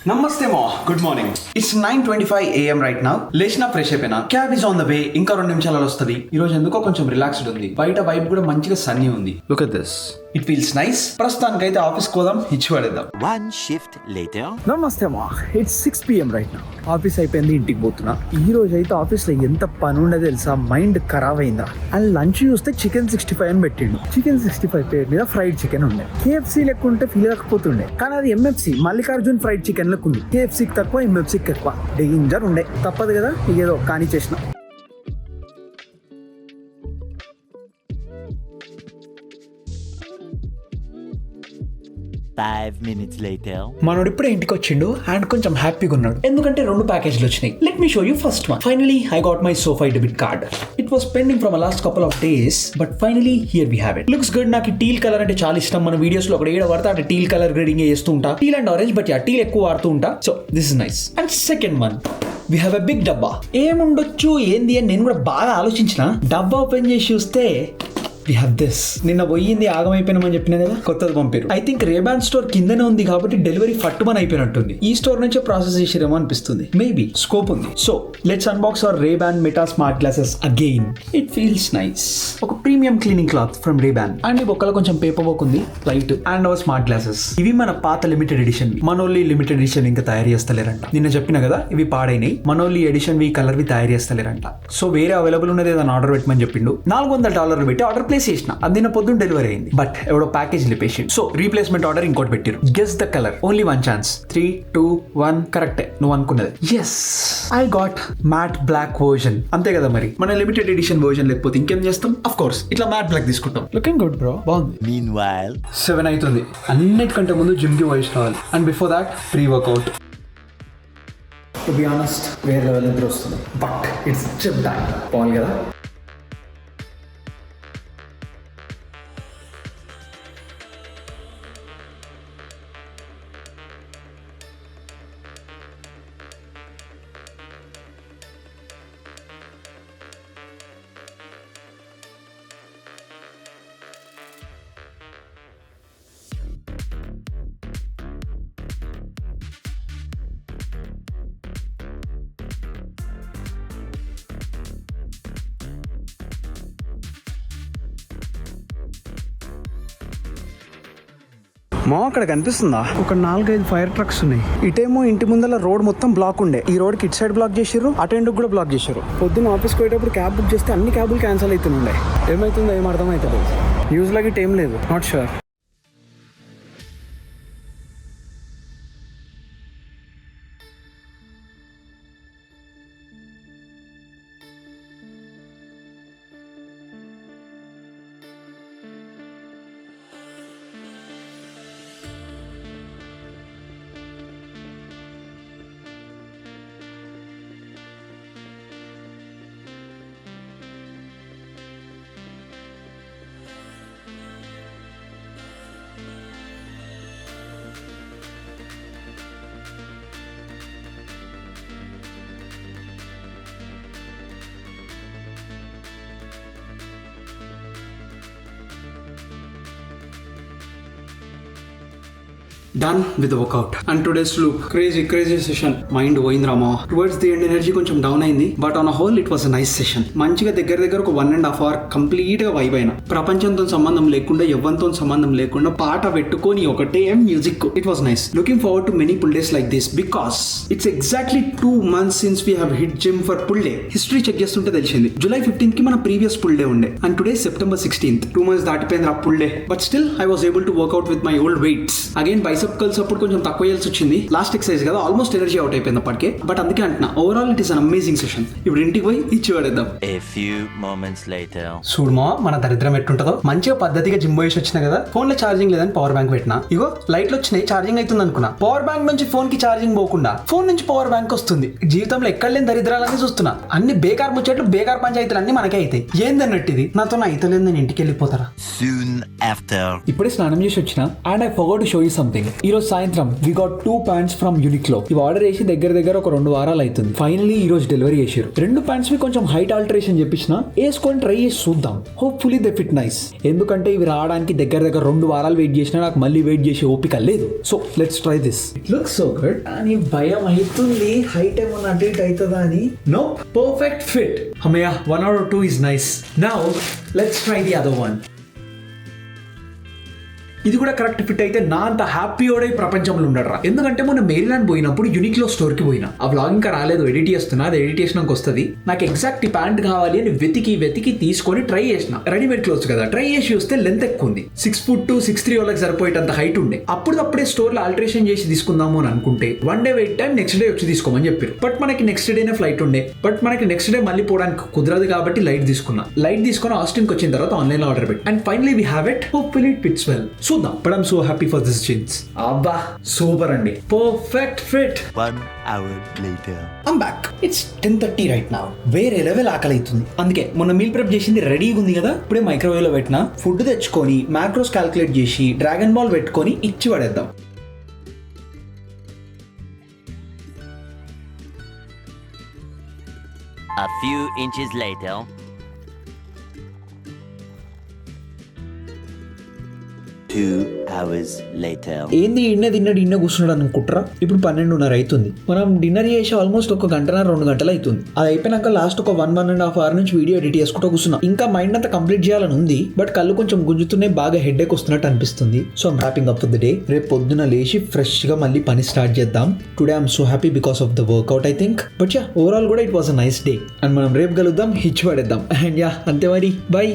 నమస్తే మా good morning. It's 9:25 AM right now. లేచిన ఫ్రెష్ అయిపోయినా, cab is on the way. ఇంకా 2 నిమిషాలలో వస్తుంది. ఈ రోజు ఎందుకో కొంచెం రిలాక్స్డ్ ఉంది. బయట వైబ్ కూడా మంచిగా సన్నీ ఉంది. Look at this, it feels nice. ప్రస్తుతానికైతే ఆఫీస్ కోదాం, ఇచ్చి పడేద్దాం. One shift later. నమస్తే అమ్మా, it's 6 PM right now. Office అయిపోయింది, ఇంటికి పోతున్నా. ఈ రోజు అయితే ఆఫీస్ లో ఎంత పని ఉండదు తెలుసా, మైండ్ ఖరాబ్ అయిందా. అండ్ లంచ్ చూస్తే చికెన్ 65 అని పెట్టిండు. చికెన్ 65 పేరు మీద ఫ్రైడ్ చికెన్ ఉండే. KFC లెక్క ఉంటే ఫీల్ కాకపోతుండే, కానీ అది MFC మల్లికార్జున్ ఫ్రైడ్ చికెన్ లెక్క ఉంది. KFCకి తక్కువ, MFCకి ఎక్కువ. డేంజర్ ఉండే, తప్పదు కదా, ఏదో కానీ చేసిన. Five minutes later. మనోడు ఇప్పుడే ఇంటికి వచ్చిండు అండ్ కొంచెం హ్యాపీగా ఉన్నాడు, ఎందుకంటే 2 ప్యాకేజ్లు వచ్చినాయి. Let me show you first one. Finally I got my SoFi debit card. It was pending from last couple of days, but finally here we have it. Looks good. నాకు టీల్ కలర్ అంటే చాలా ఇష్టం. మన videos లో ఒకటి ఏడ పడితే అంటే టీల్ కలర్ గ్రేడింగ్ చేస్తూ ఉంటా. Teal and orange, but yeah teal ఎక్కువ వాడుతూ ఉంటా. So this is nice. And second one, we have a big డబ్బా. ఏముండొచ్చు ఏంది అని నేను కూడా బాగా ఆలోచించిన. డబ్బా ఓపెన్ చేసి చూస్తే we have this. నిన్న పోయింది ఆగమైపోయినామని చెప్పినా కదా, కొత్తది పంపారు. ఐ థింక్ రేబాన్ స్టోర్ కిందనే ఉంది కాబట్టి డెలివరీ ఫట్టుమని అయిపోయినట్టుంది. ఈ స్టోర్ నుంచే ప్రాసెస్ చేసిరేమో అనిపిస్తుంది. మేబీ స్కోప్ ఉంది. So let's unbox our Ray-Ban Meta smart glasses again. It feels nice. ఒక premium cleaning cloth from Ray-Ban. And ఈ బొక్కలో కొంచెం పేపర్ వర్క్ ఉంది, light. And our smart glasses. ఇవి మన పాత లిమిటెడ్ ఎడిషన్. మనోళ్ళి లిమిటెడ్ ఎడిషన్ ఇంకా తయారు చేస్తలేరంట. నిన్న చెప్పిన కదా ఇవి పాడైనాయి. మనోళ్ళి ఎడిషన్ వి కలర్ వి తయారు చేస్తలేరంట. సో వేరే అవైలబుల్ ఉన్నది ఏదైనా ఆర్డర్ పెట్టమని చెప్పిండు. $400 పెట్టి ఆర్డర్ ప్లేస్ చేసిన. అది నిన్న పొద్దున్న డెలివరీ అయింది, బట్ ఎవడో ప్యాకేజ్ లిపేషన్. సో రీప్లేస్మెంట్ ఆర్డర్ ఇంకోటి పెట్టారు. Guess the colour, only 1 chance. 3, 2, 1. కరెక్టే, నువ్వు అనుకున్నది. Yes, I got matte black version. అంతే కదా మరి, మన లిమిటెడ్ ఎడిషన్ వర్జన్ లేకపోతే ఇంకేం చేస్తాం. అఫ్ కోర్స్ ఇట్లా మ్యాట్ బ్లాక్ తీసుకుంటాం. లుకింగ్ గుడ్ బ్రో, బాగుంది. Meanwhile. 7 అవుతుంది. అన్నిటికంటే ముందు జిమ్ కి వాయిస్ రావాలి. And before that pre workout. To be honest వేరే లెవెల్ నిద్ర వస్తుంది, బట్ ఇట్స్ జిమ్ టైం. పోవాలి కదా. మా అక్కడ కనిపిస్తుందా, ఒక 4-5 ఫైర్ ట్రక్స్ ఉన్నాయి. ఇటేమో ఇంటి ముందర రోడ్ మొత్తం బ్లాక్ ఉండే. ఈ రోడ్ కి ఇటు సైడ్ బ్లాక్ చేసారు, అటు ఎండ్ కూడా బ్లాక్ చేశారు. పొద్దున్న ఆఫీస్కి పోయేటప్పుడు క్యాబ్ బుక్ చేస్తే అన్ని క్యాబులు క్యాన్సిల్ అవుతుండే. ఏమవుతుందో ఏం అర్థమవుతుంది. న్యూస్ లాగా ఇటు ఏం లేదు, not sure. Done with the workout and today's loop. Crazy session. Mind పోయింది Rama. Towards the end energy కొంచెం డౌన్ అయింది, but on whole it was a nice session. మంచిగా దగ్గర ఒక 1.5 hour కంప్లీట్ గా వైబ్ అయినా. ప్రపంచంతో సంబంధం లేకుండా, ఎవ్వరితో సంబంధం లేకుండా పాట పెట్టుకొని ఒకటే music. It was nice. Looking forward to many pull days like this because it's exactly 2 months since we have hit gym for pull day. History check చేస్తుంటే తెలిసింది July 15th కి మన ప్రీవియస్ పుల్ డే ఉండే, and today September 16th. 2 months దాటిపోయింది ఆ pull day, but still I was able to workout with my old weights. Again bicep curls అప్పుడు కొంచెం తక్కువ చేయాల్సి వచ్చింది. లాస్ట్ ఎక్సర్సైజ్ కదా, ఆల్మోస్ట్ ఎనర్జీ అవుట్ అయిపోయింది అప్పటికే. బట్ అందుకే అంటున్నా, overall it is an amazing session. ఇప్పుడు ఇంటికి పోయి ఇచ్చి పడేద్దాం. A few moments later. చూడమా మన దరిద్రం ఎట్టుంటుందో. మంచిగా పద్ధతిగా జిమ్ పోయేసి వచ్చినా కదా, ఫోన్ లో ఛార్జింగ్ లేదని పవర్ బ్యాంక్ పెట్టినా. ఇగో లైట్లు వచ్చినాయి, ఛార్జింగ్ అవుతుంది అనుకున్నా. పవర్ బ్యాంక్ నుంచి ఫోన్ కి ఛార్జింగ్ పోకుండా ఫోన్ నుంచి పవర్ బ్యాంక్ వస్తుంది. జీవితంలో ఎక్కడ లేని దరిద్రాలన్నీ చూస్తున్నా. అన్ని బేకార్ ముచ్చట్లు, బేకార్ పంచాయతీలు అన్ని మనకే అవుతాయి. ఏందన్నట్టు ఇది నాతో అయితలేదు, నేను ఇంటికి వెళ్ళిపోతారా. Soon after. ఇప్పుడే స్నానం చేసి వచ్చిన, and I forgot to show you something. అయిపోయింది. ఈ రోజు సాయంత్రం వి గాట్ 2 ప్యాంట్స్ ఫ్రమ్ యూనిక్లో. ఇవి ఆర్డర్ చేసి దగ్గర ఒక 2 వారాలు అవుతుంది. ఫైనలీ ఈ రోజు డెలివరీ చేశారు. 2 ప్యాంట్స్ వి కొంచెం హైట్ ఆల్టరేషన్ చెప్పించిన, వేసుకొని ట్రై చేసి చూద్దాం. Hopefully they fit nice. ఎందుకంటే ఇవి రావడానికి దగ్గర 2 వారాలు వెయిట్ చేసినా నాకు మళ్ళీ వెయిట్ చేసే ఓపిక లేదు. So let's try this. It looks so good. అని భయం అవుతుంది హైట్ ఏమన్నా అటు ఇటు అవుతుందా అని. No, perfect fit. అమ్మయ్య, 1 or 2 is nice. Now let's try the other one. ఇది కూడా కరెక్ట్ ఫిట్ అయితే నా అంత హ్యాపీ ఓడే ప్రపంచంలో ఉండరా. ఎందుకంటే మొన్న మేరీలాండ్ పోయినప్పుడు యూనిక్లో స్టోర్ కి పోయినా. ఆ వ్లాగ్ ఇంకా రాలేదు, ఎడిట్ చేస్తున్నా. అది ఎడిట్ చేసినాక వస్తుంది. నాకు ఎగ్జాక్ట్ ఈ ప్యాంట్ కావాలి అని వెతికి తీసుకొని ట్రై చేసిన. రెడీమేడ్ క్లోత్స్ కదా, ట్రై చేసి చూస్తే లెంత్ ఎక్కువ ఉంది. 6'2", 6'3" వాళ్ళకి సరిపోయేటంత హైట్ ఉండే. అప్పుడే స్టోర్ లో ఆల్టరేషన్ చేసి తీసుకుందాము అని అనుకుంటే 1 day wait time, next day వచ్చి తీసుకోమని చెప్పారు. బట్ మనకి నెక్స్ట్ డేనే ఫ్లైట్ ఉండే. బట్ మనకి నెక్స్ట్ డే మళ్ళీ పోవడానికి కుదరదు కాబట్టి లైట్ తీసుకుని ఆస్టిన్ కి వచ్చిన తర్వాత ఆన్లైన్ లో ఆర్డర్ పెట్టి. And finally we have it. Hopefully it fits well. చూద్దాం. But I'm so happy for this jeans. అబ్బా సూపర్ అండి, perfect fit. 1 hour later. I'm back. It's 10:30 right now. వేరే లెవెల్ ఆకలి అవుతుంది. అందుకే మొన్న మీల్ ప్రెప్ చేసింది రెడీగా ఉంది కదా, ఇప్పుడే మైక్రోవేవ్ లో పెట్టిన. ఫుడ్ తెచ్చుకొని మ్యాక్రోస్ క్యాల్కులేట్ చేసి డ్రాగన్ బాల్ పెట్టుకొని ఇచ్చి పడేద్దాం. A few inches later. Two hours later. ఏంది ఇన్న కూర్చున్నాడు అనుకుంటారా? ఇప్పుడు 12:30 అవుతుంది. మనం డిన్నర్ చేసి ఆల్మోస్ట్ 1 గంటన 2 గంటలు అవుతుంది. అది అయిపోయినాక లాస్ట్ ఒక 1.5 hour నుంచి వీడియో ఎడిట్ చేసుకుంటూ కూర్చున్నా. ఇంకా మైండ్ అంతా కంప్లీట్ చేయాలని ఉంది, బట్ కళ్ళు కొంచెం గుంజుతున్నాయి, బాగా హెడేక్ వస్తున్నట్టు అనిపిస్తుంది. So I'm wrapping up for the day. రేపు పొద్దున లేచి ఫ్రెష్ గా మళ్ళీ పని స్టార్ట్ చేద్దాం. Today I'm so happy because of the workout I think. But overall కూడా it was a nice day. And మనం రేపు కలుద్దాం, హిచ్ పడేద్దాం. అండ్ అంతే మరి, బై.